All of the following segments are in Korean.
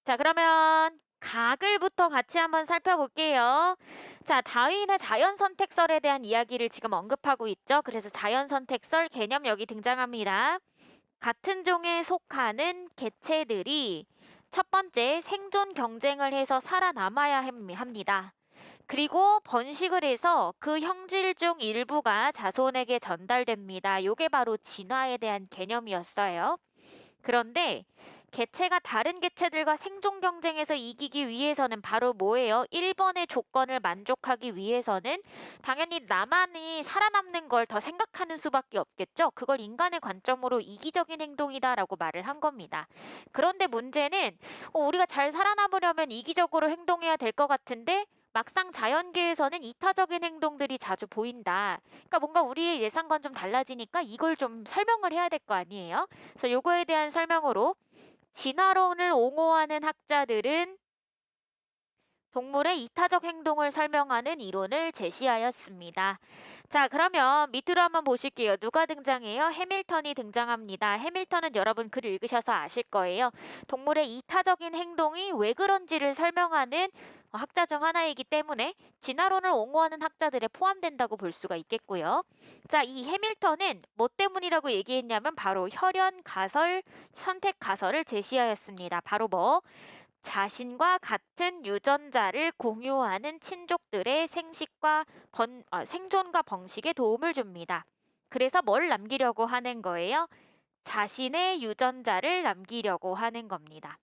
자, 그러면 각을부터 같이 한번 살펴볼게요. 자, 다윈의 자연선택설에 대한 이야기를 지금 언급하고 있죠. 그래서 자연선택설 개념 여기 등장합니다. 같은 종에 속하는 개체들이 첫 번째 생존 경쟁을 해서 살아남아야 합니다. 그리고 번식을 해서 그 형질 중 일부가 자손에게 전달됩니다. 요게 바로 진화에 대한 개념이었어요. 그런데 개체가 다른 개체들과 생존 경쟁에서 이기기 위해서는 바로 뭐예요? 1번의 조건을 만족하기 위해서는 당연히 나만이 살아남는 걸 더 생각하는 수밖에 없겠죠? 그걸 인간의 관점으로 이기적인 행동이다라고 말을 한 겁니다. 그런데 문제는 우리가 잘 살아남으려면 이기적으로 행동해야 될 것 같은데 막상 자연계에서는 이타적인 행동들이 자주 보인다. 그러니까 뭔가 우리의 예상과는 좀 달라지니까 이걸 좀 설명을 해야 될 거 아니에요? 그래서 요거에 대한 설명으로 진화론을 옹호하는 학자들은 동물의 이타적 행동을 설명하는 이론을 제시하였습니다. 자, 그러면 밑으로 한번 보실게요. 누가 등장해요? 해밀턴이 등장합니다. 해밀턴은 여러분 글 읽으셔서 아실 거예요. 동물의 이타적인 행동이 왜 그런지를 설명하는 학자 중 하나이기 때문에 진화론을 옹호하는 학자들에 포함된다고 볼 수가 있겠고요. 자, 이 해밀턴은 뭐 때문이라고 얘기했냐면 바로 혈연 가설, 선택 가설을 제시하였습니다. 바로 뭐? 자신과 같은 유전자를 공유하는 친족들의 생존과 번식에 도움을 줍니다. 그래서 뭘 남기려고 하는 거예요? 자신의 유전자를 남기려고 하는 겁니다.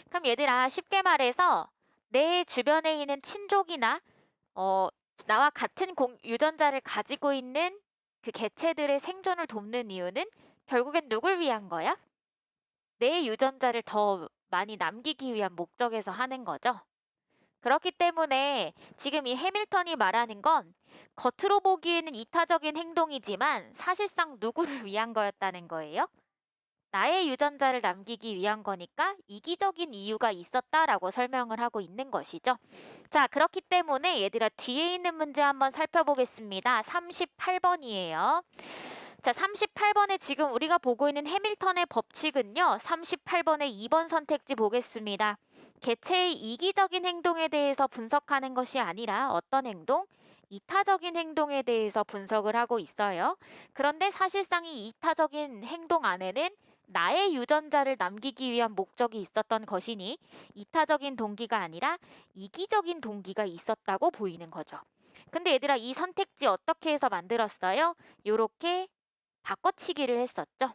그럼 얘들아, 쉽게 말해서 내 주변에 있는 친족이나 나와 같은 유전자를 가지고 있는 그 개체들의 생존을 돕는 이유는 결국엔 누굴 위한 거야? 내 유전자를 더 많이 남기기 위한 목적에서 하는 거죠. 그렇기 때문에 지금 이 해밀턴이 말하는 건 겉으로 보기에는 이타적인 행동이지만 사실상 누구를 위한 거였다는 거예요. 나의 유전자를 남기기 위한 거니까 이기적인 이유가 있었다라고 설명을 하고 있는 것이죠. 자, 그렇기 때문에 얘들아 뒤에 있는 문제 한번 살펴보겠습니다. 38번이에요. 자, 38번에 지금 우리가 보고 있는 해밀턴의 법칙은요. 38번의 2번 선택지 보겠습니다. 개체의 이기적인 행동에 대해서 분석하는 것이 아니라 어떤 행동? 이타적인 행동에 대해서 분석을 하고 있어요. 그런데 사실상 이 이타적인 행동 안에는 나의 유전자를 남기기 위한 목적이 있었던 것이니 이타적인 동기가 아니라 이기적인 동기가 있었다고 보이는 거죠. 근데 얘들아 이 선택지 어떻게 해서 만들었어요? 요렇게 바꿔치기를 했었죠.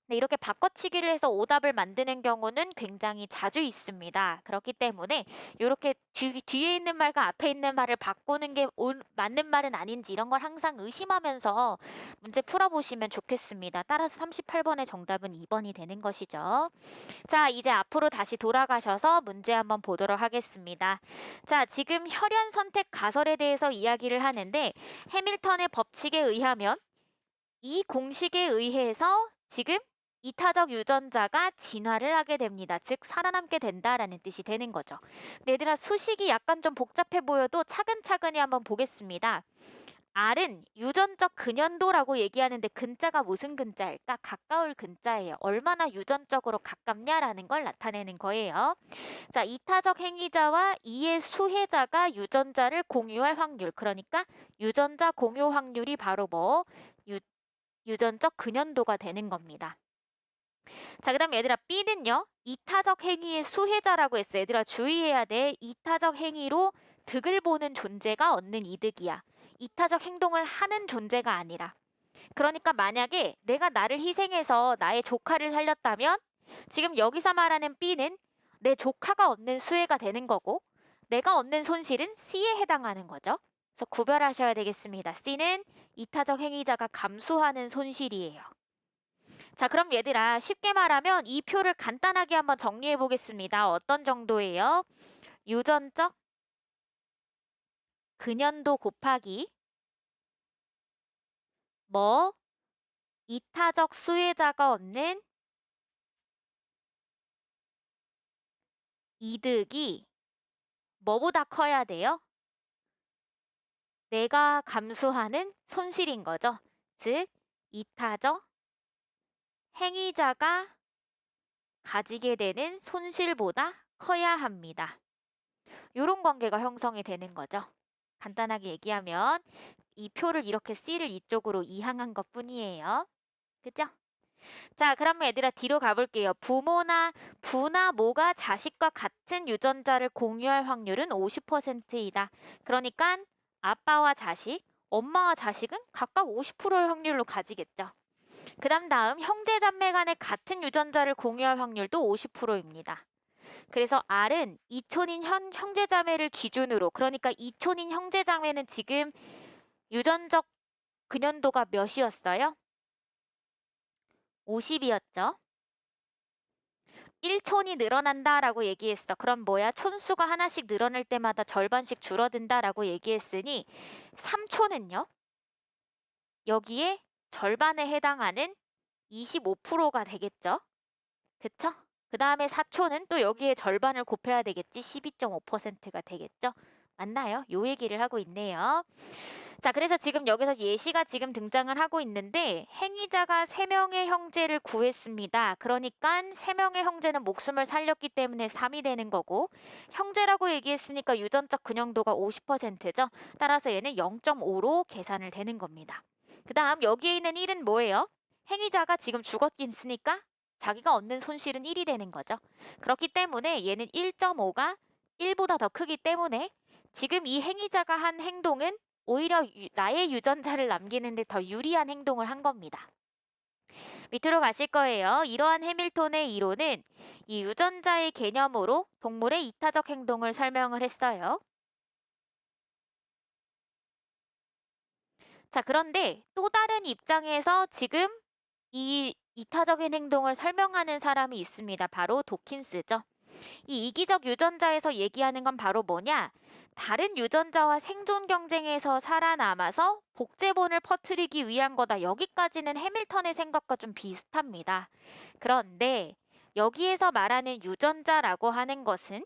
네, 이렇게 바꿔치기를 해서 오답을 만드는 경우는 굉장히 자주 있습니다. 그렇기 때문에 이렇게 뒤에 있는 말과 앞에 있는 말을 바꾸는 게 맞는 말은 아닌지 이런 걸 항상 의심하면서 문제 풀어보시면 좋겠습니다. 따라서 38번의 정답은 2번이 되는 것이죠. 자, 이제 앞으로 다시 돌아가셔서 문제 한번 보도록 하겠습니다. 자, 지금 혈연 선택 가설에 대해서 이야기를 하는데 해밀턴의 법칙에 의하면 이 공식에 의해서 지금 이타적 유전자가 진화를 하게 됩니다. 즉 살아남게 된다라는 뜻이 되는 거죠. 근데 얘들아 수식이 약간 좀 복잡해 보여도 차근차근히 한번 보겠습니다. R은 유전적 근연도라고 얘기하는데 근자가 무슨 근자일까? 가까울 근자예요. 얼마나 유전적으로 가깝냐라는 걸 나타내는 거예요. 자, 이타적 행위자와 이의 수혜자가 유전자를 공유할 확률. 그러니까 유전자 공유 확률이 바로 뭐? 유전적 근연도가 되는 겁니다. 자, 그다음 얘들아 B는요. 이타적 행위의 수혜자라고 했어. 얘들아 주의해야 돼. 이타적 행위로 득을 보는 존재가 얻는 이득이야. 이타적 행동을 하는 존재가 아니라. 그러니까 만약에 내가 나를 희생해서 나의 조카를 살렸다면 지금 여기서 말하는 B는 내 조카가 얻는 수혜가 되는 거고 내가 얻는 손실은 C에 해당하는 거죠. 그래서 구별하셔야 되겠습니다. C는 이타적 행위자가 감수하는 손실이에요. 자, 그럼 얘들아 쉽게 말하면 이 표를 간단하게 한번 정리해 보겠습니다. 어떤 정도예요? 유전적 근연도 곱하기 뭐 이타적 수혜자가 얻는 이득이 뭐보다 커야 돼요? 내가 감수하는 손실인 거죠. 즉 이타적 행위자가 가지게 되는 손실보다 커야 합니다. 이런 관계가 형성이 되는 거죠. 간단하게 얘기하면 이 표를 이렇게 C를 이쪽으로 이항한 것 뿐이에요. 그죠? 자, 그럼 얘들아 뒤로 가볼게요. 부나 모가 자식과 같은 유전자를 공유할 확률은 50%이다. 그러니까 아빠와 자식, 엄마와 자식은 각각 50%의 확률로 가지겠죠. 다음 형제 자매 간의 같은 유전자를 공유할 확률도 50%입니다. 그래서 R은 이촌인 형제 자매를 기준으로, 그러니까 이촌인 형제 자매는 지금 유전적 근연도가 몇이었어요? 50이었죠. 1촌이 늘어난다라고 얘기했어. 그럼 뭐야? 촌수가 하나씩 늘어날 때마다 절반씩 줄어든다라고 얘기했으니 3촌은요? 여기에 절반에 해당하는 25%가 되겠죠? 그쵸? 그 다음에 4촌은 또 여기에 절반을 곱해야 되겠지? 12.5%가 되겠죠? 맞나요? 요 얘기를 하고 있네요. 자, 그래서 지금 여기서 예시가 지금 등장을 하고 있는데 행위자가 3명의 형제를 구했습니다. 그러니까 3명의 형제는 목숨을 살렸기 때문에 3이 되는 거고 형제라고 얘기했으니까 유전적 근형도가 50%죠. 따라서 얘는 0.5로 계산을 되는 겁니다. 그 다음 여기에 있는 1은 뭐예요? 행위자가 지금 죽었긴 쓰니까 자기가 얻는 손실은 1이 되는 거죠. 그렇기 때문에 얘는 1.5가 1보다 더 크기 때문에 지금 이 행위자가 한 행동은 오히려 나의 유전자를 남기는데 더 유리한 행동을 한 겁니다. 밑으로 가실 거예요. 이러한 해밀턴의 이론은 이 유전자의 개념으로 동물의 이타적 행동을 설명을 했어요. 자, 그런데 또 다른 입장에서 지금 이 이타적인 행동을 설명하는 사람이 있습니다. 바로 도킨스죠. 이 이기적 유전자에서 얘기하는 건 바로 뭐냐? 다른 유전자와 생존 경쟁에서 살아남아서 복제본을 퍼뜨리기 위한 거다. 여기까지는 해밀턴의 생각과 좀 비슷합니다. 그런데 여기에서 말하는 유전자라고 하는 것은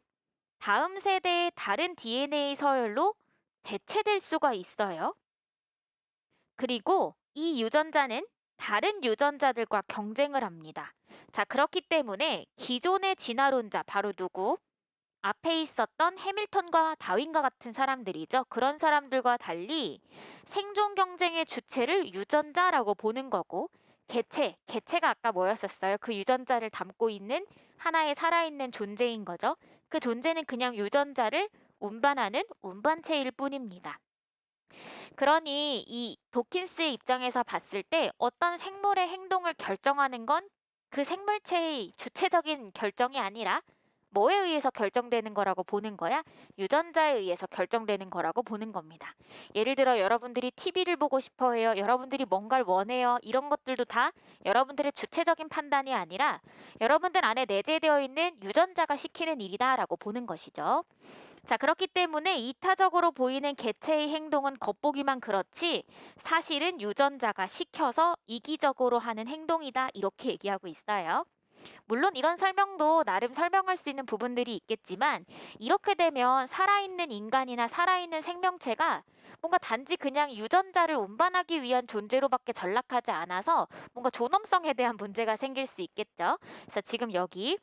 다음 세대의 다른 DNA 서열로 대체될 수가 있어요. 그리고 이 유전자는 다른 유전자들과 경쟁을 합니다. 자, 그렇기 때문에 기존의 진화론자, 바로 누구? 앞에 있었던 해밀턴과 다윈과 같은 사람들이죠. 그런 사람들과 달리 생존 경쟁의 주체를 유전자라고 보는 거고 개체가 아까 뭐였었어요? 그 유전자를 담고 있는 하나의 살아있는 존재인 거죠. 그 존재는 그냥 유전자를 운반하는 운반체일 뿐입니다. 그러니 이 도킨스의 입장에서 봤을 때 어떤 생물의 행동을 결정하는 건 그 생물체의 주체적인 결정이 아니라 뭐에 의해서 결정되는 거라고 보는 거야? 유전자에 의해서 결정되는 거라고 보는 겁니다. 예를 들어 여러분들이 TV를 보고 싶어 해요. 여러분들이 뭔가를 원해요. 이런 것들도 다 여러분들의 주체적인 판단이 아니라 여러분들 안에 내재되어 있는 유전자가 시키는 일이다라고 보는 것이죠. 자, 그렇기 때문에 이타적으로 보이는 개체의 행동은 겉보기만 그렇지 사실은 유전자가 시켜서 이기적으로 하는 행동이다. 이렇게 얘기하고 있어요. 물론 이런 설명도 나름 설명할 수 있는 부분들이 있겠지만 이렇게 되면 살아있는 인간이나 살아있는 생명체가 뭔가 단지 그냥 유전자를 운반하기 위한 존재로밖에 전락하지 않아서 뭔가 존엄성에 대한 문제가 생길 수 있겠죠. 그래서 지금 여기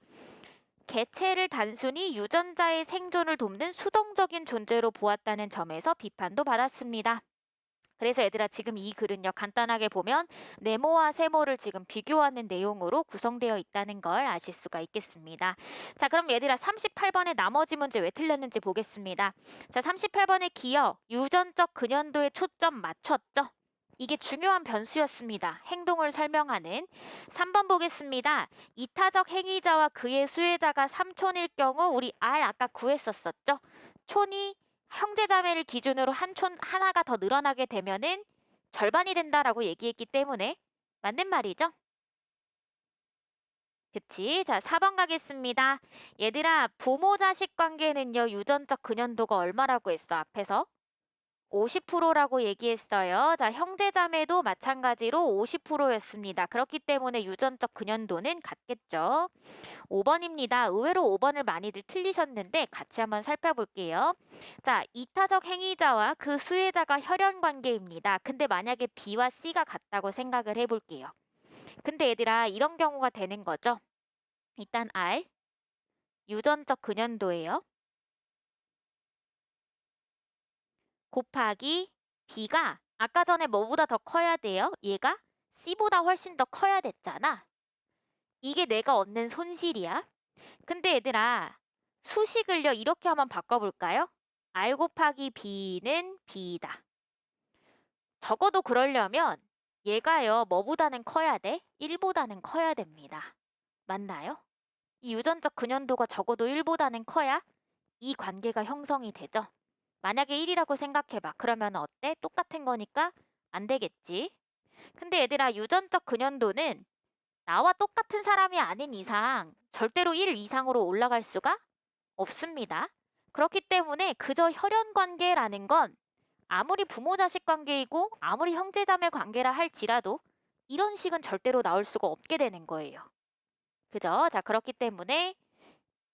개체를 단순히 유전자의 생존을 돕는 수동적인 존재로 보았다는 점에서 비판도 받았습니다. 그래서 얘들아 지금 이 글은요 간단하게 보면 네모와 세모를 지금 비교하는 내용으로 구성되어 있다는 걸 아실 수가 있겠습니다. 자, 그럼 얘들아 38번의 나머지 문제 왜 틀렸는지 보겠습니다. 자, 38번의 기어 유전적 근연도에 초점 맞췄죠? 이게 중요한 변수였습니다. 행동을 설명하는. 3번 보겠습니다. 이타적 행위자와 그의 수혜자가 3촌일 경우 우리 R 아까 구했었었죠? 촌이 형제자매를 기준으로 한 촌 하나가 더 늘어나게 되면은 절반이 된다라고 얘기했기 때문에 맞는 말이죠? 그치? 자, 4번 가겠습니다. 얘들아, 부모 자식 관계는요, 유전적 근연도가 얼마라고 했어, 앞에서? 50%라고 얘기했어요. 자, 형제자매도 마찬가지로 50%였습니다. 그렇기 때문에 유전적 근연도는 같겠죠. 5번입니다. 의외로 5번을 많이들 틀리셨는데 같이 한번 살펴볼게요. 자, 이타적 행위자와 그 수혜자가 혈연 관계입니다. 근데 만약에 B와 C가 같다고 생각을 해볼게요. 근데 얘들아, 이런 경우가 되는 거죠. 일단 R, 유전적 근연도예요. 곱하기 B가 아까 전에 뭐보다 더 커야 돼요? 얘가 C보다 훨씬 더 커야 됐잖아. 이게 내가 얻는 손실이야. 근데 얘들아, 수식을요 이렇게 한번 바꿔볼까요? R 곱하기 B는 B다. 적어도 그러려면 얘가요 뭐보다는 커야 돼? 1보다는 커야 됩니다. 맞나요? 이 유전적 근연도가 적어도 1보다는 커야 이 관계가 형성이 되죠. 만약에 1이라고 생각해봐. 그러면 어때? 똑같은 거니까 안 되겠지. 근데 얘들아, 유전적 근연도는 나와 똑같은 사람이 아닌 이상 절대로 1 이상으로 올라갈 수가 없습니다. 그렇기 때문에 그저 혈연 관계라는 건 아무리 부모 자식 관계이고 아무리 형제자매 관계라 할지라도 이런 식은 절대로 나올 수가 없게 되는 거예요. 그죠? 자, 그렇기 때문에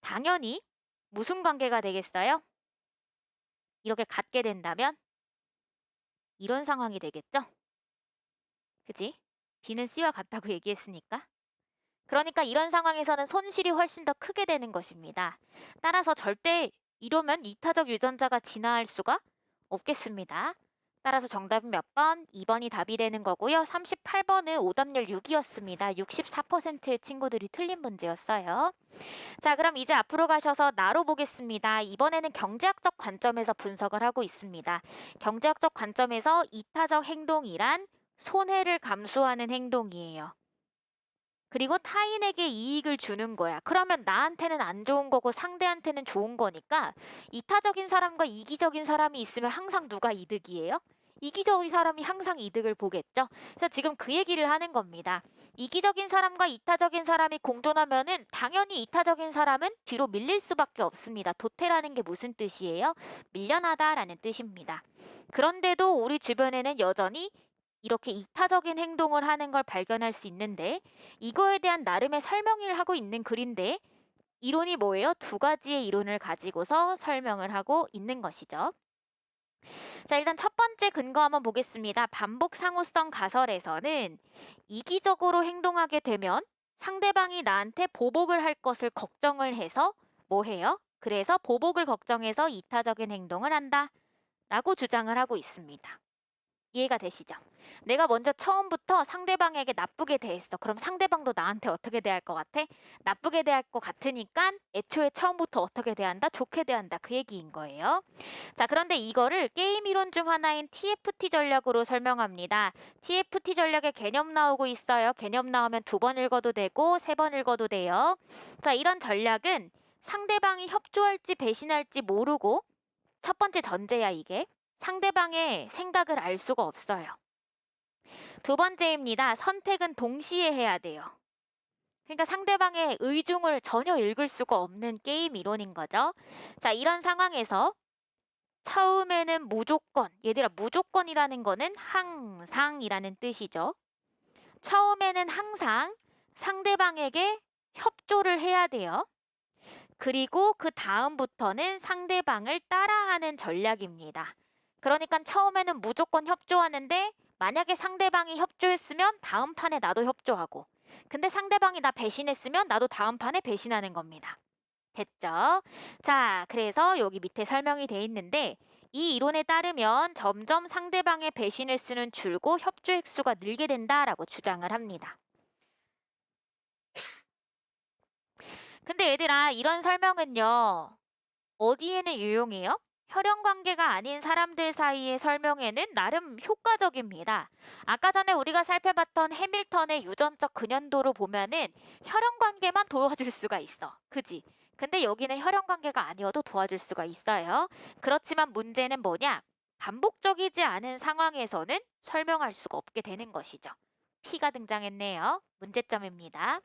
당연히 무슨 관계가 되겠어요? 이렇게 갖게 된다면 이런 상황이 되겠죠? 그지? B는 C와 같다고 얘기했으니까. 그러니까 이런 상황에서는 손실이 훨씬 더 크게 되는 것입니다. 따라서 절대 이러면 이타적 유전자가 진화할 수가 없겠습니다. 따라서 정답은 몇 번? 2번이 답이 되는 거고요. 38번은 오답률 6이었습니다. 64%의 친구들이 틀린 문제였어요. 자, 그럼 이제 앞으로 가셔서 나로 보겠습니다. 이번에는 경제학적 관점에서 분석을 하고 있습니다. 경제학적 관점에서 이타적 행동이란 손해를 감수하는 행동이에요. 그리고 타인에게 이익을 주는 거야. 그러면 나한테는 안 좋은 거고 상대한테는 좋은 거니까 이타적인 사람과 이기적인 사람이 있으면 항상 누가 이득이에요? 이기적인 사람이 항상 이득을 보겠죠. 그래서 지금 그 얘기를 하는 겁니다. 이기적인 사람과 이타적인 사람이 공존하면은 당연히 이타적인 사람은 뒤로 밀릴 수밖에 없습니다. 도태라는 게 무슨 뜻이에요? 밀려나다라는 뜻입니다. 그런데도 우리 주변에는 여전히 이렇게 이타적인 행동을 하는 걸 발견할 수 있는데 이거에 대한 나름의 설명을 하고 있는 글인데 이론이 뭐예요? 두 가지의 이론을 가지고서 설명을 하고 있는 것이죠. 자, 일단 첫 번째 근거 한번 보겠습니다. 반복 상호성 가설에서는 이기적으로 행동하게 되면 상대방이 나한테 보복을 할 것을 걱정을 해서 뭐 해요? 그래서 보복을 걱정해서 이타적인 행동을 한다 라고 주장을 하고 있습니다. 이해가 되시죠? 내가 먼저 처음부터 상대방에게 나쁘게 대했어. 그럼 상대방도 나한테 어떻게 대할 것 같아? 나쁘게 대할 것 같으니까 애초에 처음부터 어떻게 대한다? 좋게 대한다. 그 얘기인 거예요. 자, 그런데 이거를 게임 이론 중 하나인 TFT 전략으로 설명합니다. TFT 전략의 개념 나오고 있어요. 개념 나오면 2번 읽어도 되고 3번 읽어도 돼요. 자, 이런 전략은 상대방이 협조할지 배신할지 모르고 첫 번째 전제야 이게. 상대방의 생각을 알 수가 없어요. 두 번째입니다. 선택은 동시에 해야 돼요. 그러니까 상대방의 의중을 전혀 읽을 수가 없는 게임 이론인 거죠. 자, 이런 상황에서 처음에는 무조건, 얘들아 무조건이라는 거는 항상이라는 뜻이죠. 처음에는 항상 상대방에게 협조를 해야 돼요. 그리고 그 다음부터는 상대방을 따라하는 전략입니다. 그러니까 처음에는 무조건 협조하는데 만약에 상대방이 협조했으면 다음 판에 나도 협조하고 근데 상대방이 나 배신했으면 나도 다음 판에 배신하는 겁니다. 됐죠? 자, 그래서 여기 밑에 설명이 돼 있는데 이 이론에 따르면 점점 상대방의 배신 횟수는 줄고 협조 횟수가 늘게 된다라고 주장을 합니다. 근데 얘들아 이런 설명은요. 어디에는 유용해요? 혈연 관계가 아닌 사람들 사이의 설명에는 나름 효과적입니다. 아까 전에 우리가 살펴봤던 해밀턴의 유전적 근연도로 보면은 혈연 관계만 도와줄 수가 있어. 그지? 근데 여기는 혈연 관계가 아니어도 도와줄 수가 있어요. 그렇지만 문제는 뭐냐? 반복적이지 않은 상황에서는 설명할 수가 없게 되는 것이죠. P가 등장했네요. 문제점입니다.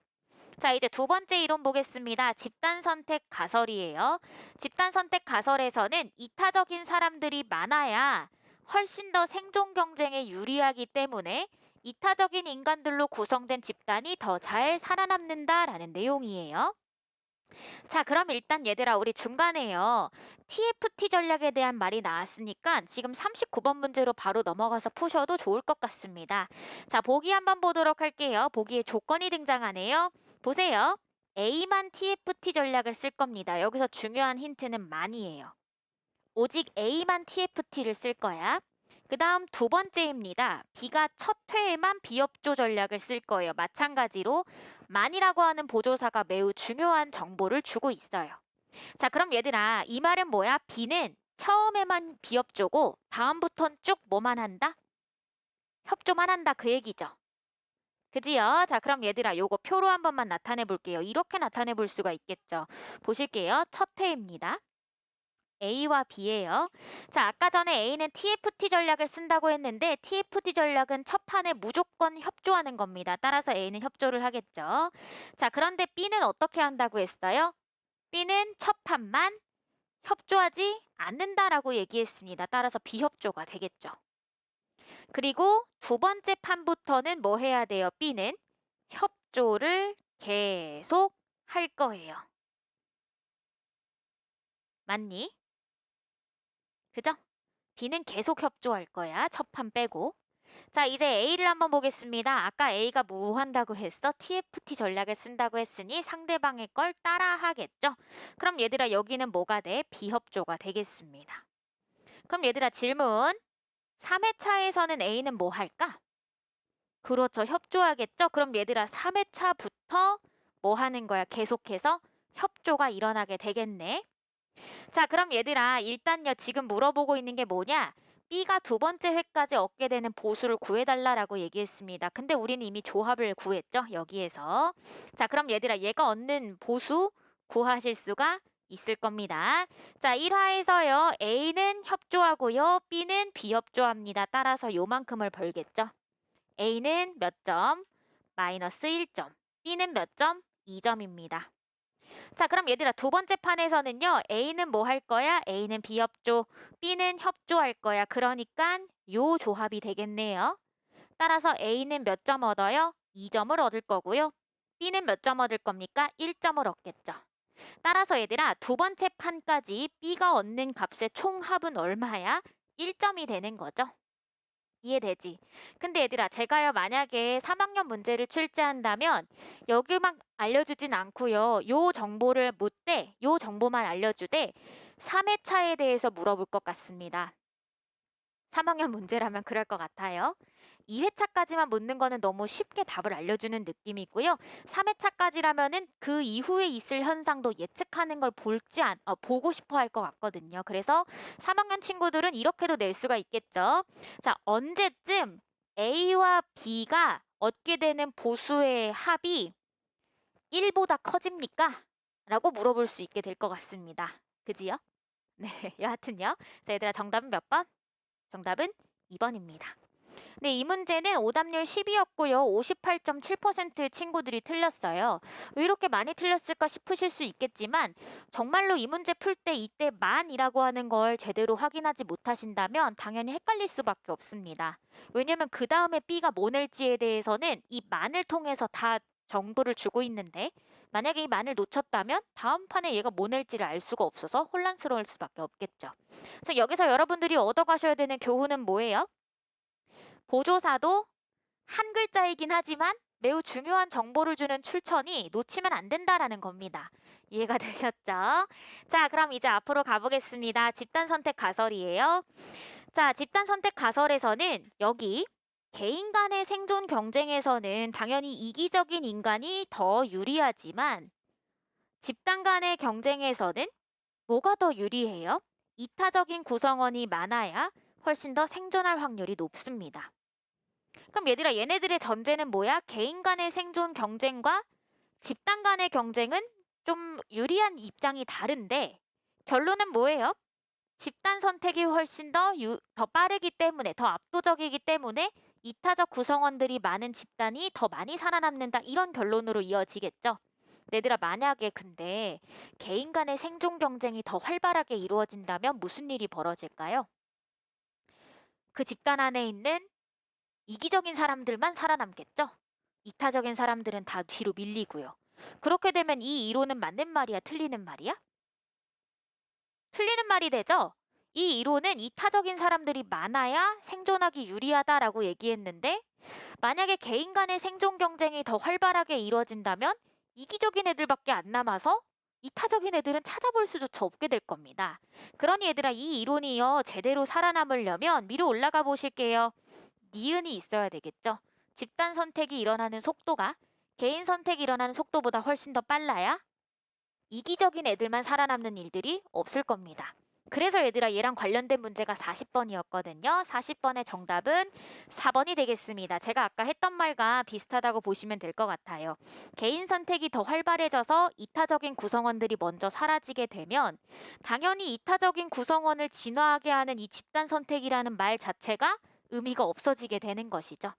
자, 이제 두 번째 이론 보겠습니다. 집단 선택 가설이에요. 집단 선택 가설에서는 이타적인 사람들이 많아야 훨씬 더 생존 경쟁에 유리하기 때문에 이타적인 인간들로 구성된 집단이 더 잘 살아남는다라는 내용이에요. 자, 그럼 일단 얘들아 우리 중간에요. TFT 전략에 대한 말이 나왔으니까 지금 39번 문제로 바로 넘어가서 푸셔도 좋을 것 같습니다. 자, 보기 한번 보도록 할게요. 보기에 조건이 등장하네요. 보세요. A만 TFT 전략을 쓸 겁니다. 여기서 중요한 힌트는 만이에요. 오직 A만 TFT를 쓸 거야. 그 다음 두 번째입니다. B가 첫 회에만 비협조 전략을 쓸 거예요. 마찬가지로 만이라고 하는 보조사가 매우 중요한 정보를 주고 있어요. 자, 그럼 얘들아, 이 말은 뭐야? B는 처음에만 비협조고 다음부턴 쭉 뭐만 한다? 협조만 한다 그 얘기죠. 그지요? 자, 그럼 얘들아, 요거 표로 한 번만 나타내 볼게요. 이렇게 나타내 볼 수가 있겠죠. 보실게요. 첫 회입니다. A와 B예요. 자, 아까 전에 A는 TFT 전략을 쓴다고 했는데 TFT 전략은 첫 판에 무조건 협조하는 겁니다. 따라서 A는 협조를 하겠죠. 자, 그런데 B는 어떻게 한다고 했어요? B는 첫 판만 협조하지 않는다라고 얘기했습니다. 따라서 비협조가 되겠죠. 그리고 두 번째 판부터는 뭐 해야 돼요? B는 협조를 계속 할 거예요. 맞니? 그죠? B는 계속 협조할 거야. 첫 판 빼고. 자, 이제 A를 한번 보겠습니다. 아까 A가 뭐 한다고 했어? TFT 전략을 쓴다고 했으니 상대방의 걸 따라 하겠죠? 그럼 얘들아, 여기는 뭐가 돼? 비협조가 되겠습니다. 그럼 얘들아, 질문. 3회차에서는 A는 뭐 할까? 그렇죠. 협조하겠죠? 그럼 얘들아, 3회차부터 뭐 하는 거야? 계속해서 협조가 일어나게 되겠네. 자, 그럼 얘들아, 일단요, 지금 물어보고 있는 게 뭐냐? B가 두 번째 회까지 얻게 되는 보수를 구해달라라고 얘기했습니다. 근데 우리는 이미 조합을 구했죠? 여기에서. 자, 그럼 얘들아, 얘가 얻는 보수 구하실 수가 있을 겁니다. 자, 1화에서요, A는 협조하고요, B는 비협조합니다. 따라서 요만큼을 벌겠죠? A는 몇 점? 마이너스 1점. B는 몇 점? 2점입니다. 자, 그럼 얘들아, 두 번째 판에서는요, A는 뭐 할 거야? A는 비협조, B는 협조할 거야. 그러니까 요 조합이 되겠네요. 따라서 A는 몇 점 얻어요? 2점을 얻을 거고요. B는 몇 점 얻을 겁니까? 1점을 얻겠죠. 따라서 얘들아, 두 번째 판까지 B가 얻는 값의 총합은 얼마야? 1점이 되는 거죠. 이해되지? 근데 얘들아, 제가요, 만약에 3학년 문제를 출제한다면 여기만 알려주진 않고요. 요 정보를 묻되, 요 정보만 알려주되 3회차에 대해서 물어볼 것 같습니다. 3학년 문제라면 그럴 것 같아요. 2회차까지만 묻는 거는 너무 쉽게 답을 알려주는 느낌이고요. 3회차까지라면은 그 이후에 있을 현상도 예측하는 걸 보고 싶어 할 것 같거든요. 그래서 3학년 친구들은 이렇게도 낼 수가 있겠죠. 자, 언제쯤 A와 B가 얻게 되는 보수의 합이 1보다 커집니까? 라고 물어볼 수 있게 될 것 같습니다. 그지요? 네, 여하튼요. 자, 얘들아, 정답은 몇 번? 정답은 2번입니다. 네, 이 문제는 오답률 10이었고요. 58.7%의 친구들이 틀렸어요. 왜 이렇게 많이 틀렸을까 싶으실 수 있겠지만 정말로 이 문제 풀 때 이때 만이라고 하는 걸 제대로 확인하지 못하신다면 당연히 헷갈릴 수밖에 없습니다. 왜냐면 그 다음에 B가 뭐 낼지에 대해서는 이 만을 통해서 다 정보를 주고 있는데 만약에 이 만을 놓쳤다면 다음 판에 얘가 뭐 낼지를 알 수가 없어서 혼란스러울 수밖에 없겠죠. 그래서 여기서 여러분들이 얻어가셔야 되는 교훈은 뭐예요? 보조사도 한 글자이긴 하지만 매우 중요한 정보를 주는 출처니 놓치면 안 된다라는 겁니다. 이해가 되셨죠? 자, 그럼 이제 앞으로 가보겠습니다. 집단 선택 가설이에요. 자, 집단 선택 가설에서는 여기 개인 간의 생존 경쟁에서는 당연히 이기적인 인간이 더 유리하지만 집단 간의 경쟁에서는 뭐가 더 유리해요? 이타적인 구성원이 많아야 훨씬 더 생존할 확률이 높습니다. 그럼 얘들아, 얘네들의 전제는 뭐야? 개인 간의 생존 경쟁과 집단 간의 경쟁은 좀 유리한 입장이 다른데 결론은 뭐예요? 집단 선택이 훨씬 더 빠르기 때문에, 더 압도적이기 때문에 이타적 구성원들이 많은 집단이 더 많이 살아남는다, 이런 결론으로 이어지겠죠. 얘들아, 만약에 근데 개인 간의 생존 경쟁이 더 활발하게 이루어진다면 무슨 일이 벌어질까요? 그 집단 안에 있는 이기적인 사람들만 살아남겠죠? 이타적인 사람들은 다 뒤로 밀리고요. 그렇게 되면 이 이론은 맞는 말이야, 틀리는 말이야? 틀리는 말이 되죠? 이 이론은 이타적인 사람들이 많아야 생존하기 유리하다라고 얘기했는데 만약에 개인 간의 생존 경쟁이 더 활발하게 이루어진다면 이기적인 애들밖에 안 남아서 이타적인 애들은 찾아볼 수조차 없게 될 겁니다. 그러니 얘들아 이 이론이요 제대로 살아남으려면 위로 올라가 보실게요. 니은이 있어야 되겠죠. 집단 선택이 일어나는 속도가 개인 선택이 일어나는 속도보다 훨씬 더 빨라야 이기적인 애들만 살아남는 일들이 없을 겁니다. 그래서 얘들아 얘랑 관련된 문제가 40번이었거든요. 40번의 정답은 4번이 되겠습니다. 제가 아까 했던 말과 비슷하다고 보시면 될 것 같아요. 개인 선택이 더 활발해져서 이타적인 구성원들이 먼저 사라지게 되면 당연히 이타적인 구성원을 진화하게 하는 이 집단 선택이라는 말 자체가 의미가 없어지게 되는 것이죠.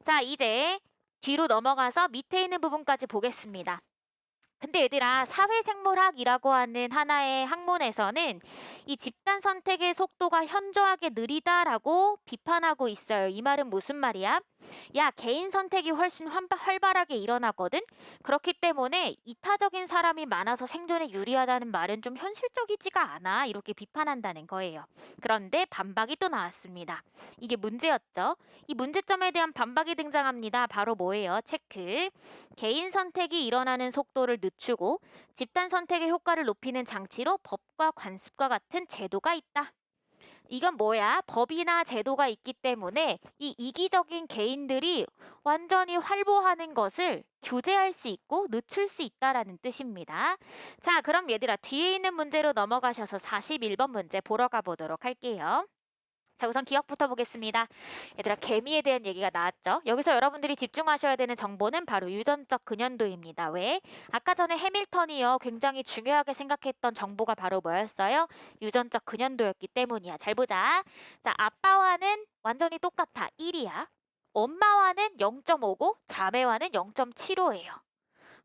자, 이제 뒤로 넘어가서 밑에 있는 부분까지 보겠습니다. 근데 얘들아 사회생물학이라고 하는 하나의 학문에서는 이 집단 선택의 속도가 현저하게 느리다라고 비판하고 있어요. 이 말은 무슨 말이야? 야, 개인 선택이 훨씬 활발하게 일어나거든? 그렇기 때문에 이타적인 사람이 많아서 생존에 유리하다는 말은 좀 현실적이지가 않아. 이렇게 비판한다는 거예요. 그런데 반박이 또 나왔습니다. 이게 문제였죠. 이 문제점에 대한 반박이 등장합니다. 바로 뭐예요? 체크. 개인 선택이 일어나는 속도를 늦추고 집단 선택의 효과를 높이는 장치로 법과 관습과 같은 제도가 있다. 이건 뭐야? 법이나 제도가 있기 때문에 이 이기적인 개인들이 완전히 활보하는 것을 규제할 수 있고 늦출 수 있다라는 뜻입니다. 자, 그럼 얘들아 뒤에 있는 문제로 넘어가셔서 41번 문제 보러 가보도록 할게요. 자, 우선 기억부터 보겠습니다. 얘들아, 개미에 대한 얘기가 나왔죠? 여기서 여러분들이 집중하셔야 되는 정보는 바로 유전적 근연도입니다. 왜? 아까 전에 해밀턴이요. 굉장히 중요하게 생각했던 정보가 바로 뭐였어요? 유전적 근연도였기 때문이야. 잘 보자. 자, 아빠와는 완전히 똑같아. 1이야. 엄마와는 0.5고 자매와는 0.75예요.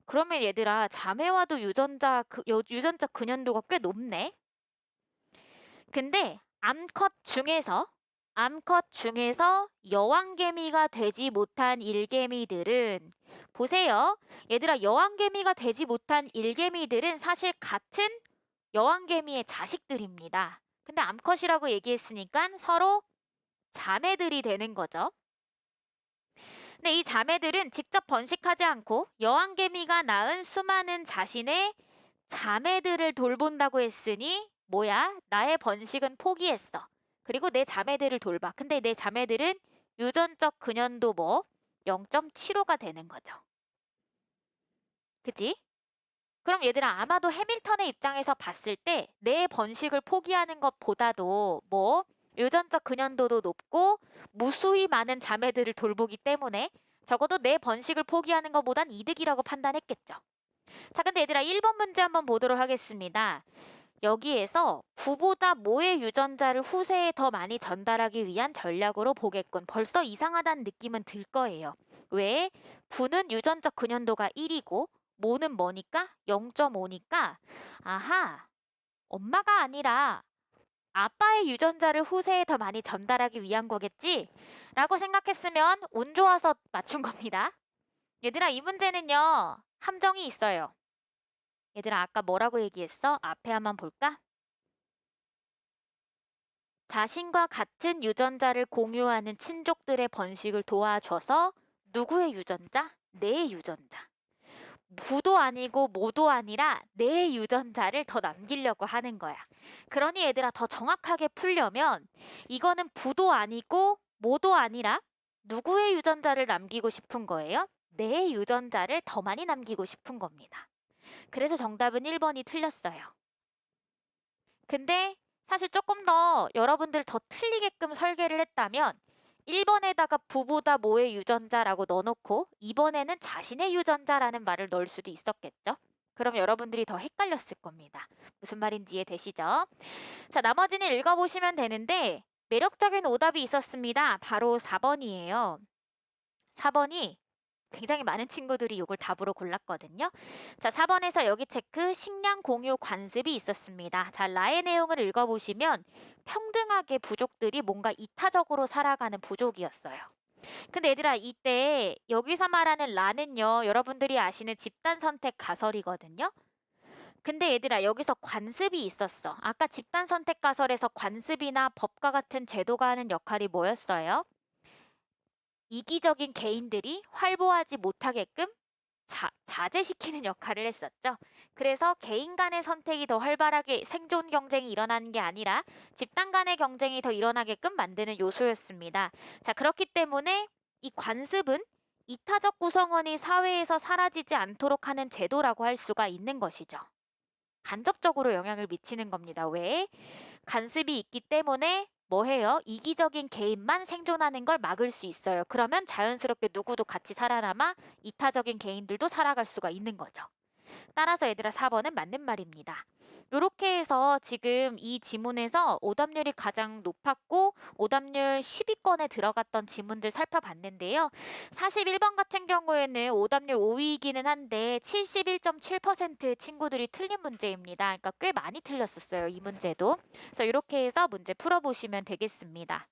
그러면 얘들아, 자매와도 유전적 근연도가 꽤 높네? 근데 암컷 중에서 여왕개미가 되지 못한 일개미들은 보세요. 얘들아 여왕개미가 되지 못한 일개미들은 사실 같은 여왕개미의 자식들입니다. 근데 암컷이라고 얘기했으니까 서로 자매들이 되는 거죠. 근데 이 자매들은 직접 번식하지 않고 여왕개미가 낳은 수많은 자신의 자매들을 돌본다고 했으니 뭐야? 나의 번식은 포기했어. 그리고 내 자매들을 돌봐. 근데 내 자매들은 유전적 근연도 뭐 0.75가 되는 거죠. 그치? 그럼 얘들아 아마도 해밀턴의 입장에서 봤을 때 내 번식을 포기하는 것보다도 뭐 유전적 근연도도 높고 무수히 많은 자매들을 돌보기 때문에 적어도 내 번식을 포기하는 것보단 이득이라고 판단했겠죠. 자, 근데 얘들아 1번 문제 한번 보도록 하겠습니다. 여기에서 부보다 모의 유전자를 후세에 더 많이 전달하기 위한 전략으로 보겠군. 벌써 이상하다는 느낌은 들 거예요. 왜? 부는 유전적 근연도가 1이고 모는 뭐니까? 0.5니까 아하, 엄마가 아니라 아빠의 유전자를 후세에 더 많이 전달하기 위한 거겠지? 라고 생각했으면 운 좋아서 맞춘 겁니다. 얘들아 이 문제는요. 함정이 있어요. 얘들아 아까 뭐라고 얘기했어? 앞에 한번 볼까? 자신과 같은 유전자를 공유하는 친족들의 번식을 도와줘서 누구의 유전자? 내 유전자. 부도 아니고 모도 아니라 내 유전자를 더 남기려고 하는 거야. 그러니 얘들아 더 정확하게 풀려면 이거는 부도 아니고 모도 아니라 누구의 유전자를 남기고 싶은 거예요? 내 유전자를 더 많이 남기고 싶은 겁니다. 그래서 정답은 1번이 틀렸어요. 근데 사실 조금 더 여러분들 더 틀리게끔 설계를 했다면 1번에다가 부보다 모의 유전자라고 넣어놓고 2번에는 자신의 유전자라는 말을 넣을 수도 있었겠죠? 그럼 여러분들이 더 헷갈렸을 겁니다. 무슨 말인지 이해되시죠? 자, 나머지는 읽어보시면 되는데 매력적인 오답이 있었습니다. 바로 4번이에요. 4번이 굉장히 많은 친구들이 이걸 답으로 골랐거든요. 자, 4번에서 여기 체크 식량 공유 관습이 있었습니다. 자, 라의 내용을 읽어보시면 평등하게 부족들이 뭔가 이타적으로 살아가는 부족이었어요. 근데 얘들아 이때 여기서 말하는 라는요. 여러분들이 아시는 집단 선택 가설이거든요. 근데 얘들아 여기서 관습이 있었어. 아까 집단 선택 가설에서 관습이나 법과 같은 제도가 하는 역할이 뭐였어요? 이기적인 개인들이 활보하지 못하게끔 자제시키는 역할을 했었죠. 그래서 개인 간의 선택이 더 활발하게 생존 경쟁이 일어나는 게 아니라 집단 간의 경쟁이 더 일어나게끔 만드는 요소였습니다. 자, 그렇기 때문에 이 관습은 이타적 구성원이 사회에서 사라지지 않도록 하는 제도라고 할 수가 있는 것이죠. 간접적으로 영향을 미치는 겁니다. 왜? 간습이 있기 때문에 뭐 해요? 이기적인 개인만 생존하는 걸 막을 수 있어요. 그러면 자연스럽게 누구도 같이 살아남아 이타적인 개인들도 살아갈 수가 있는 거죠. 따라서 얘들아 4번은 맞는 말입니다. 이렇게 해서 지금 이 지문에서 오답률이 가장 높았고 오답률 10위권에 들어갔던 지문들 살펴봤는데요. 41번 같은 경우에는 오답률 5위이기는 한데 71.7%의 친구들이 틀린 문제입니다. 그러니까 꽤 많이 틀렸었어요. 이 문제도. 그래서 이렇게 해서 문제 풀어보시면 되겠습니다.